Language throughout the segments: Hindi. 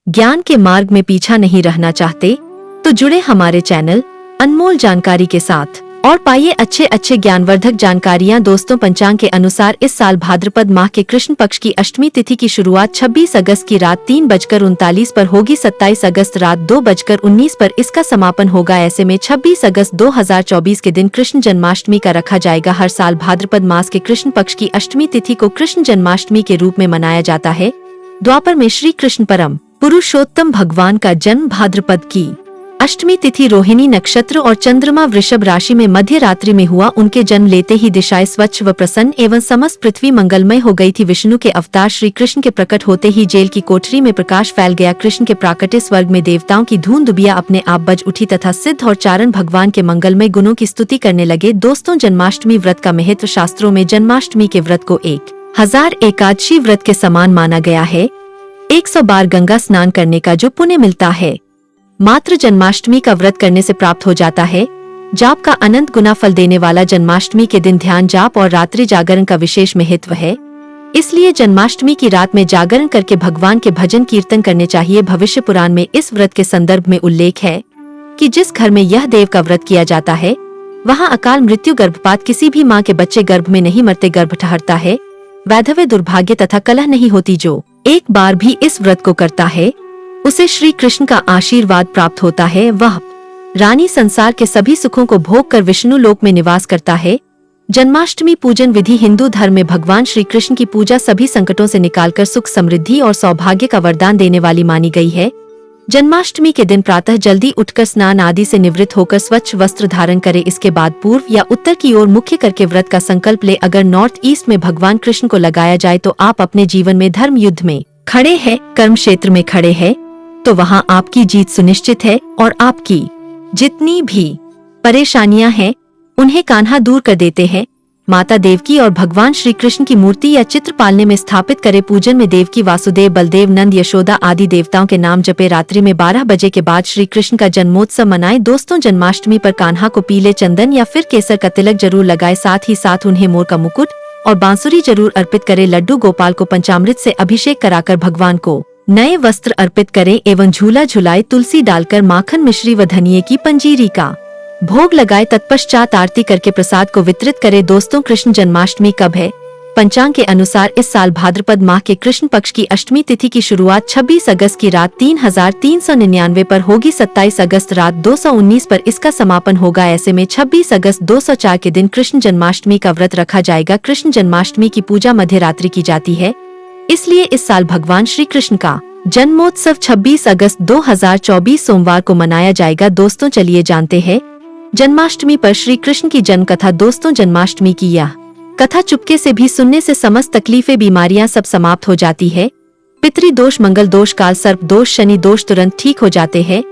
ज्ञान के मार्ग में पीछा नहीं रहना चाहते तो जुड़े हमारे चैनल अनमोल जानकारी के साथ और पाइए अच्छे ज्ञानवर्धक जानकारियां। दोस्तों, पंचांग के अनुसार इस साल भाद्रपद माह के कृष्ण पक्ष की अष्टमी तिथि की शुरुआत 26 अगस्त की रात 3:39 पर होगी। 27 अगस्त रात 2:19 पर इसका समापन होगा। ऐसे में 26 अगस्त 2024 के दिन कृष्ण जन्माष्टमी का रखा जाएगा। हर साल भाद्रपद मास के कृष्ण पक्ष की अष्टमी तिथि को कृष्ण जन्माष्टमी के रूप में मनाया जाता है। द्वापर में श्री कृष्ण परम पुरुषोत्तम भगवान का जन्म भाद्रपद की अष्टमी तिथि रोहिणी नक्षत्र और चंद्रमा वृषभ राशि में मध्य रात्रि में हुआ। उनके जन्म लेते ही दिशाएं स्वच्छ व प्रसन्न एवं समस्त पृथ्वी मंगलमय हो गई थी। विष्णु के अवतार श्री कृष्ण के प्रकट होते ही जेल की कोठरी में प्रकाश फैल गया। कृष्ण के प्राकट्य स्वर्ग में देवताओं की धूम दुबिया अपने आप बज उठी तथा सिद्ध और चारण भगवान के मंगलमय गुणों की स्तुति करने लगे। दोस्तों, जन्माष्टमी व्रत का महत्व शास्त्रों में जन्माष्टमी के व्रत को 1000 एकादशी व्रत के समान माना गया है। 100 बार गंगा स्नान करने का जो पुण्य मिलता है मात्र जन्माष्टमी का व्रत करने से प्राप्त हो जाता है। जाप का अनंत गुना फल देने वाला जन्माष्टमी के दिन ध्यान जाप और रात्रि जागरण का विशेष महत्व है। इसलिए जन्माष्टमी की रात में जागरण करके भगवान के भजन कीर्तन करने चाहिए। भविष्य पुराण में इस व्रत के संदर्भ में उल्लेख है कि जिस घर में यह देव का व्रत किया जाता है वहाँ अकाल मृत्यु, गर्भपात, किसी भी माँ के बच्चे गर्भ में नहीं मरते, गर्भ ठहरता है, वैधव्य, दुर्भाग्य तथा कलह नहीं होती। जो एक बार भी इस व्रत को करता है उसे श्री कृष्ण का आशीर्वाद प्राप्त होता है। वह रानी संसार के सभी सुखों को भोग कर विष्णु लोक में निवास करता है। जन्माष्टमी पूजन विधि हिंदू धर्म में भगवान श्री कृष्ण की पूजा सभी संकटों से निकालकर सुख, समृद्धि और सौभाग्य का वरदान देने वाली मानी गई है। जन्माष्टमी के दिन प्रातः जल्दी उठकर स्नान आदि से निवृत्त होकर स्वच्छ वस्त्र धारण करे। इसके बाद पूर्व या उत्तर की ओर मुख्य करके व्रत का संकल्प ले। अगर नॉर्थ ईस्ट में भगवान कृष्ण को लगाया जाए तो आप अपने जीवन में धर्म युद्ध में खड़े हैं, कर्म क्षेत्र में खड़े हैं तो वहाँ आपकी जीत सुनिश्चित है और आपकी जितनी भी परेशानियां हैं उन्हें कान्हा दूर कर देते हैं। माता देवकी और भगवान श्री कृष्ण की मूर्ति या चित्र पालने में स्थापित करे। पूजन में देवकी, वासुदेव, बलदेव, नंद, यशोदा आदि देवताओं के नाम जपे। रात्रि में 12 बजे के बाद श्री कृष्ण का जन्मोत्सव मनाए। दोस्तों, जन्माष्टमी पर कान्हा को पीले चंदन या फिर केसर का तिलक जरूर लगाए। साथ ही साथ उन्हें मोर का मुकुट और बांसुरी जरूर अर्पित करे। लड्डू गोपाल को पंचामृत से अभिषेक कराकर भगवान को नए वस्त्र अर्पित करें एवं झूला झुलाए। तुलसी डालकर माखन, मिश्री व धनिये की पंजीरी का भोग लगाए। तत्पश्चात आरती करके प्रसाद को वितरित करे। दोस्तों, कृष्ण जन्माष्टमी कब है? पंचांग के अनुसार इस साल भाद्रपद माह के कृष्ण पक्ष की अष्टमी तिथि की शुरुआत 26 अगस्त की रात 3399 पर होगी। 27 अगस्त रात 219 पर इसका समापन होगा। ऐसे में 26 अगस्त 204 के दिन कृष्ण जन्माष्टमी का व्रत रखा जाएगा। कृष्ण जन्माष्टमी की पूजा मध्य रात्रि की जाती है, इसलिए इस साल भगवान श्री कृष्ण का जन्मोत्सव 26 अगस्त 2024 सोमवार को मनाया जाएगा। दोस्तों, चलिए जानते हैं जन्माष्टमी पर श्री कृष्ण की जन्म कथा। दोस्तों, जन्माष्टमी की यह कथा चुपके से भी सुनने से समस्त तकलीफें, बीमारियां सब समाप्त हो जाती है। पितृ दोष, मंगल दोष, काल सर्प दोष, शनि दोष तुरंत ठीक हो जाते हैं।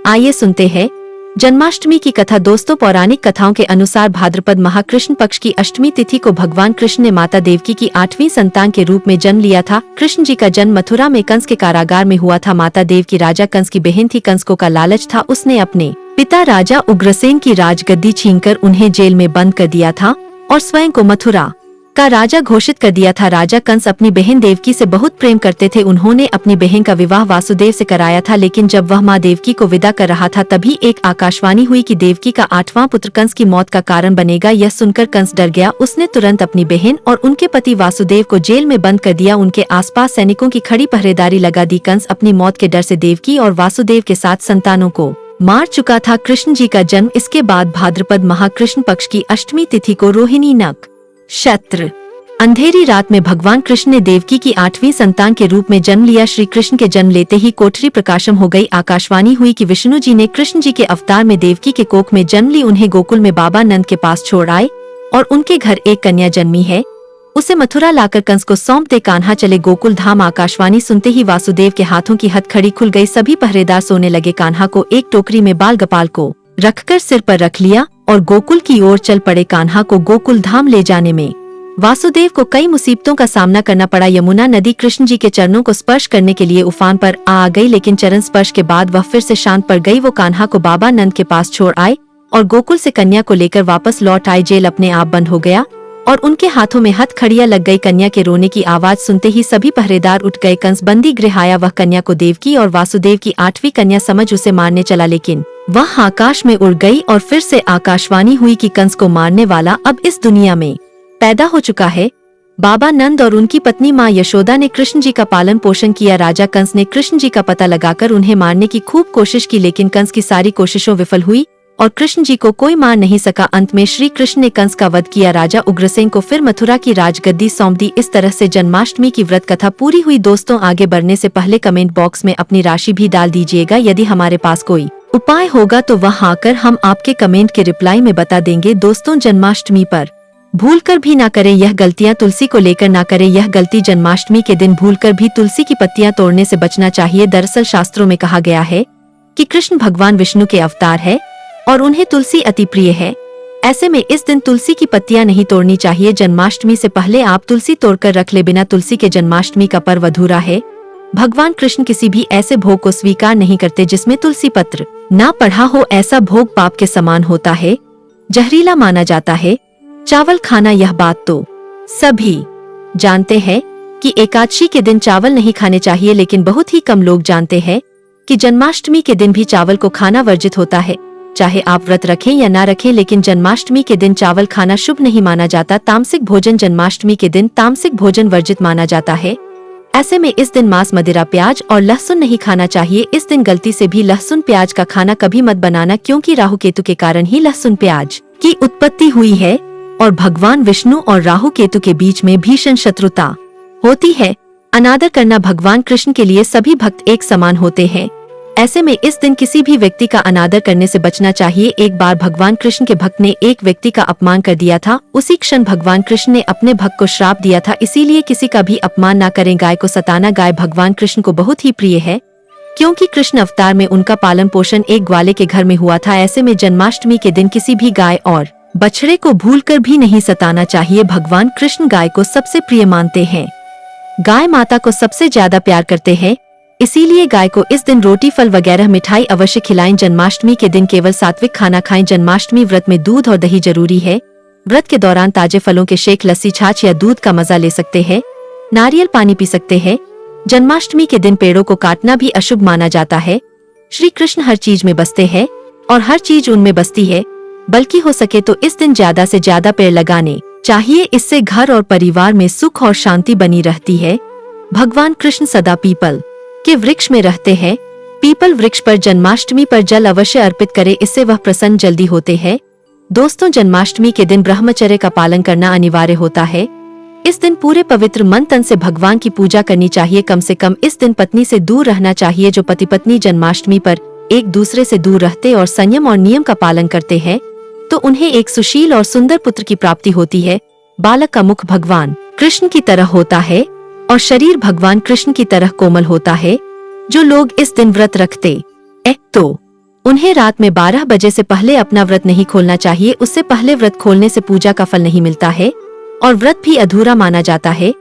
आइए सुनते हैं जन्माष्टमी की कथा। दोस्तों, पौराणिक कथाओं के अनुसार भाद्रपद माह कृष्ण पक्ष की अष्टमी तिथि को भगवान कृष्ण ने माता देवकी की 8वीं संतान के रूप में जन्म लिया था। कृष्ण जी का जन्म मथुरा में कंस के कारागार में हुआ था। माता देवकी राजा कंस की बहन थी। कंस को का लालच था, उसने अपने पिता राजा उग्रसेन की राजगद्दी छीनकर उन्हें जेल में बंद कर दिया था और स्वयं को मथुरा का राजा घोषित कर दिया था। राजा कंस अपनी बहन देवकी से बहुत प्रेम करते थे। उन्होंने अपनी बहन का विवाह वासुदेव से कराया था, लेकिन जब वह माँ देवकी को विदा कर रहा था तभी एक आकाशवाणी हुई कि देवकी का 8वां पुत्र कंस की मौत का कारण बनेगा। यह सुनकर कंस डर गया। उसने तुरंत अपनी बहन और उनके पति वासुदेव को जेल में बंद कर दिया। उनके आसपास सैनिकों की खड़ी पहरेदारी लगा दी। कंस अपनी मौत के डर से देवकी और वासुदेव के 7 संतानों को मार चुका था। कृष्ण जी का जन्म इसके बाद भाद्रपद माह कृष्ण पक्ष की अष्टमी तिथि को रोहिणी नक्षत्र अंधेरी रात में भगवान कृष्ण ने देवकी की 8वीं संतान के रूप में जन्म लिया। श्री कृष्ण के जन्म लेते ही कोठरी प्रकाशम हो गई। आकाशवाणी हुई कि विष्णु जी ने कृष्ण जी के अवतार में देवकी के कोख में जन्म ली। उन्हें गोकुल में बाबा नंद के पास छोड़ आए और उनके घर एक कन्या जन्मी है। उसे मथुरा लाकर कंस को सौंप दे। कान्हा चले गोकुल धाम। आकाशवाणी सुनते ही वासुदेव के हाथों की हथकड़ी खुल गई। सभी पहरेदार सोने लगे। कान्हा को एक टोकरी में बाल गोपाल को रखकर सिर पर रख लिया और गोकुल की ओर चल पड़े। कान्हा को गोकुल धाम ले जाने में वासुदेव को कई मुसीबतों का सामना करना पड़ा। यमुना नदी कृष्ण जी के चरणों को स्पर्श करने के लिए उफान पर आ गई, लेकिन चरण स्पर्श के बाद वह फिर से शांत पड़ गई। वो कान्हा को बाबा नंद के पास छोड़ आए और गोकुल से कन्या को लेकर वापस लौट आए। जेल अपने आप बंद हो गया। और उनके हाथों में हथकड़ियां लग गई। कन्या के रोने की आवाज सुनते ही सभी पहरेदार उठ गए। कंस बंदी गृह आया। वह कन्या को देवकी और वासुदेव की 8वीं कन्या समझ उसे मारने चला, लेकिन वह आकाश में उड़ गई और फिर से आकाशवाणी हुई कि कंस को मारने वाला अब इस दुनिया में पैदा हो चुका है। बाबा नंद और उनकी पत्नी माँ यशोदा ने कृष्ण जी का पालन पोषण किया। राजा कंस ने कृष्ण जी का पता लगाकर उन्हें मारने की खूब कोशिश की, लेकिन कंस की सारी कोशिशों विफल हुई और कृष्ण जी को कोई मार नहीं सका। अंत में श्री कृष्ण ने कंस का वध किया। राजा उग्रसेन को फिर मथुरा की राजगद्दी सौंप दी। इस तरह से जन्माष्टमी की व्रत कथा पूरी हुई। दोस्तों, आगे बढ़ने से पहले कमेंट बॉक्स में अपनी राशि भी डाल दीजिएगा। यदि हमारे पास कोई उपाय होगा तो वह आकर हम आपके कमेंट के रिप्लाई में बता देंगे। दोस्तों, जन्माष्टमी पर भूलकर भी ना करें यह गलतियां। तुलसी को लेकर ना करें यह गलती। जन्माष्टमी के दिन भूलकर भी तुलसी की पत्तियां तोड़ने से बचना चाहिए। दरअसल शास्त्रों में कहा गया है कि कृष्ण भगवान विष्णु के अवतार है और उन्हें तुलसी अति प्रिय है। ऐसे में इस दिन तुलसी की पत्तियां नहीं तोड़नी चाहिए। जन्माष्टमी से पहले आप तुलसी तोड़कर रख ले। बिना तुलसी के जन्माष्टमी का पर्व अधूरा है। भगवान कृष्ण किसी भी ऐसे भोग को स्वीकार नहीं करते जिसमें तुलसी पत्र ना पढ़ा हो। ऐसा भोग पाप के समान होता है, जहरीला माना जाता है। चावल खाना, यह बात तो सभी जानते हैं कि एकादशी के दिन चावल नहीं खाने चाहिए, लेकिन बहुत ही कम लोग जानते हैं कि जन्माष्टमी के दिन भी चावल को खाना वर्जित होता है। चाहे आप व्रत रखें या ना रखें, लेकिन जन्माष्टमी के दिन चावल खाना शुभ नहीं माना जाता। तामसिक भोजन, जन्माष्टमी के दिन तामसिक भोजन वर्जित माना जाता है। ऐसे में इस दिन मांस, मदिरा, प्याज और लहसुन नहीं खाना चाहिए। इस दिन गलती से भी लहसुन प्याज का खाना कभी मत बनाना, क्योंकि राहु केतु के कारण ही लहसुन प्याज की उत्पत्ति हुई है और भगवान विष्णु और राहु केतु के बीच में भीषण शत्रुता होती है। अनादर करना, भगवान कृष्ण के लिए सभी भक्त एक समान होते हैं। ऐसे में इस दिन किसी भी व्यक्ति का अनादर करने से बचना चाहिए। एक बार भगवान कृष्ण के भक्त ने एक व्यक्ति का अपमान कर दिया था। उसी क्षण भगवान कृष्ण ने अपने भक्त को श्राप दिया था। इसीलिए किसी का भी अपमान न करें। गाय को सताना, गाय भगवान कृष्ण को बहुत ही प्रिय है, क्योंकि कृष्ण अवतार में उनका पालन पोषण एक ग्वाले के घर में हुआ था। ऐसे में जन्माष्टमी के दिन किसी भी गाय और बछड़े को भूलकर भी नहीं सताना चाहिए। भगवान कृष्ण गाय को सबसे प्रिय मानते हैं। गाय माता को सबसे ज्यादा प्यार करते हैं, इसीलिए गाय को इस दिन रोटी, फल वगैरह मिठाई अवश्य खिलाएं। जन्माष्टमी के दिन केवल सात्विक खाना खाएं। जन्माष्टमी व्रत में दूध और दही जरूरी है। व्रत के दौरान ताजे फलों के शेक, लस्सी, छाछ या दूध का मजा ले सकते हैं। नारियल पानी पी सकते हैं। जन्माष्टमी के दिन पेड़ों को काटना भी अशुभ माना जाता है। श्री कृष्ण हर चीज में बसते हैं और हर चीज उनमें बसती है, बल्कि हो सके तो इस दिन ज्यादा से ज्यादा पेड़ लगाने चाहिए। इससे घर और परिवार में सुख और शांति बनी रहती है। भगवान कृष्ण सदा पीपल के वृक्ष में रहते हैं। पीपल वृक्ष पर जन्माष्टमी पर जल अवश्य अर्पित करें, इससे वह प्रसन्न जल्दी होते हैं। दोस्तों, जन्माष्टमी के दिन ब्रह्मचर्य का पालन करना अनिवार्य होता है। इस दिन पूरे पवित्र मन तन से भगवान की पूजा करनी चाहिए। कम से कम इस दिन पत्नी से दूर रहना चाहिए। जो पति पत्नी जन्माष्टमी पर एक दूसरे से दूर रहते और संयम और नियम का पालन करते हैं, तो उन्हें एक सुशील और सुंदर पुत्र की प्राप्ति होती है। बालक का मुख भगवान कृष्ण की तरह होता है और शरीर भगवान कृष्ण की तरह कोमल होता है। जो लोग इस दिन व्रत रखते तो उन्हें रात में 12 बजे से पहले अपना व्रत नहीं खोलना चाहिए। उससे पहले व्रत खोलने से पूजा का फल नहीं मिलता है और व्रत भी अधूरा माना जाता है।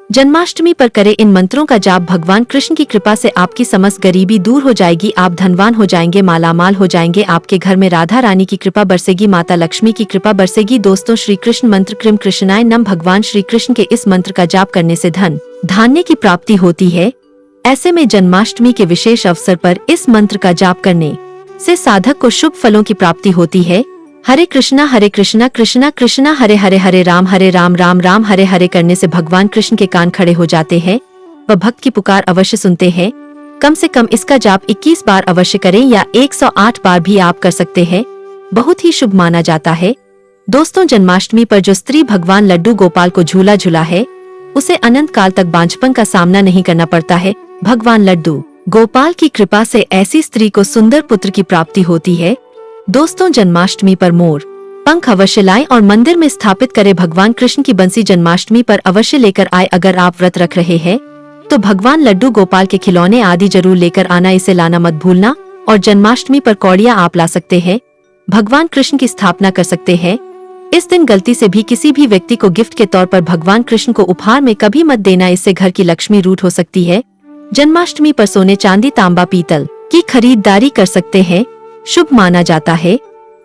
जन्माष्टमी पर करें इन मंत्रों का जाप। भगवान कृष्ण की कृपा से आपकी समस्त गरीबी दूर हो जाएगी। आप धनवान हो जाएंगे, मालामाल हो जाएंगे। आपके घर में राधा रानी की कृपा बरसेगी, माता लक्ष्मी की कृपा बरसेगी। दोस्तों, श्री कृष्ण मंत्र क्रीम कृष्णाय नम। भगवान श्री कृष्ण के इस मंत्र का जाप करने से धन धान्य की प्राप्ति होती है। ऐसे में जन्माष्टमी के विशेष अवसर पर इस मंत्र का जाप करने से साधक को शुभ फलों की प्राप्ति होती है। हरे कृष्णा कृष्णा कृष्णा हरे हरे, हरे राम राम राम हरे हरे करने से भगवान कृष्ण के कान खड़े हो जाते हैं। वह भक्त की पुकार अवश्य सुनते हैं। कम से कम इसका जाप 21 बार अवश्य करें या 108 बार भी आप कर सकते हैं। बहुत ही शुभ माना जाता है। दोस्तों, जन्माष्टमी पर जो स्त्री भगवान लड्डू गोपाल को झूला झूला है, उसे अनंत काल तक बांझपन का सामना नहीं करना पड़ता है। भगवान लड्डू गोपाल की कृपा से ऐसी स्त्री को सुंदर पुत्र की प्राप्ति होती है। दोस्तों, जन्माष्टमी पर मोर पंख अवश्य लाएं और मंदिर में स्थापित करें। भगवान कृष्ण की बंसी जन्माष्टमी पर अवश्य लेकर आए। अगर आप व्रत रख रहे हैं तो भगवान लड्डू गोपाल के खिलौने आदि जरूर लेकर आना, इसे लाना मत भूलना। और जन्माष्टमी पर कौड़ियाँ आप ला सकते हैं। भगवान कृष्ण की स्थापना कर सकते हैं। इस दिन गलती से भी किसी भी व्यक्ति को गिफ्ट के तौर पर भगवान कृष्ण को उपहार में कभी मत देना, इससे घर की लक्ष्मी रूठ हो सकती है। जन्माष्टमी पर सोने, चांदी, तांबा, पीतल की खरीदारी कर सकते हैं, शुभ माना जाता है।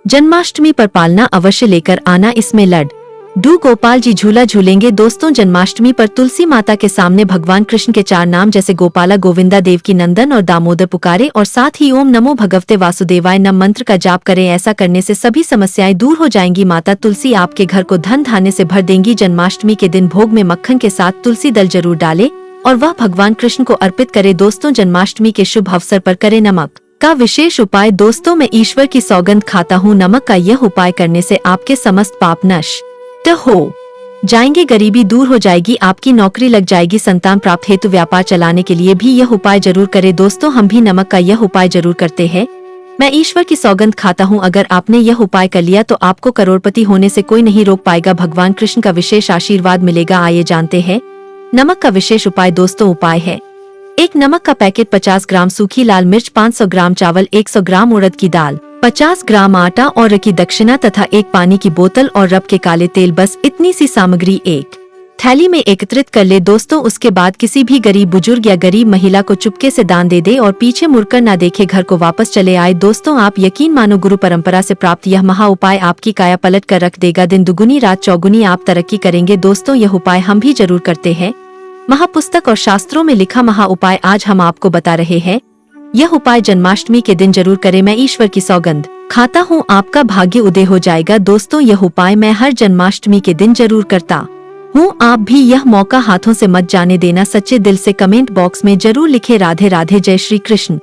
जन्माष्टमी पर पालना अवश्य लेकर आना, इसमें लड्डू डू गोपाल जी झूला झूलेंगे। दोस्तों, जन्माष्टमी पर तुलसी माता के सामने भगवान कृष्ण के 4 नाम जैसे गोपाला, गोविंदा, देवकी नंदन और दामोदर पुकारे और साथ ही ओम नमो भगवते वासुदेवाय नम मंत्र का जाप करें। ऐसा करने से सभी समस्याएं दूर हो जाएंगी। माता तुलसी आपके घर को धन धान्य से भर देंगी। जन्माष्टमी के दिन भोग में मक्खन के साथ तुलसी दल जरूर डाले और वह भगवान कृष्ण को अर्पित करे। दोस्तों, जन्माष्टमी के शुभ अवसर पर करें नमक का विशेष उपाय। दोस्तों, मैं ईश्वर की सौगंध खाता हूँ, नमक का यह उपाय करने से आपके समस्त पाप नष्ट हो जाएंगे, गरीबी दूर हो जाएगी, आपकी नौकरी लग जाएगी, संतान प्राप्त हेतु व्यापार चलाने के लिए भी यह उपाय जरूर करें। दोस्तों, हम भी नमक का यह उपाय जरूर करते हैं। मैं ईश्वर की सौगंध खाता हूँ, अगर आपने यह उपाय कर लिया तो आपको करोड़पति होने से कोई नहीं रोक पाएगा। भगवान कृष्ण का विशेष आशीर्वाद मिलेगा। आइए जानते हैं नमक का विशेष उपाय। दोस्तों, उपाय है: 1 नमक का पैकेट, 50 ग्राम सूखी लाल मिर्च, 500 ग्राम चावल, 100 ग्राम उड़द की दाल, 50 ग्राम आटा और की दक्षिणा तथा 1 पानी की बोतल और रब के काले तेल। बस इतनी सी सामग्री एक थैली में एकत्रित कर ले। दोस्तों, उसके बाद किसी भी गरीब बुजुर्ग या गरीब महिला को चुपके से दान दे दे और पीछे मुड़कर ना देखे, घर को वापस चले आए। दोस्तों, आप यकीन मानो, गुरु परंपरा से प्राप्त यह महा उपाय आपकी काया पलट कर रख देगा। दिन दुगुनी रात चौगुनी आप तरक्की करेंगे। दोस्तों, यह उपाय हम भी जरूर करते हैं। महापुस्तक और शास्त्रों में लिखा महा उपाय आज हम आपको बता रहे हैं। यह उपाय जन्माष्टमी के दिन जरूर करें। मैं ईश्वर की सौगंध खाता हूँ, आपका भाग्य उदय हो जाएगा। दोस्तों, यह उपाय मैं हर जन्माष्टमी के दिन जरूर करता हूँ। आप भी यह मौका हाथों से मत जाने देना। सच्चे दिल से कमेंट बॉक्स में जरूर लिखे राधे राधे, जय श्री कृष्ण।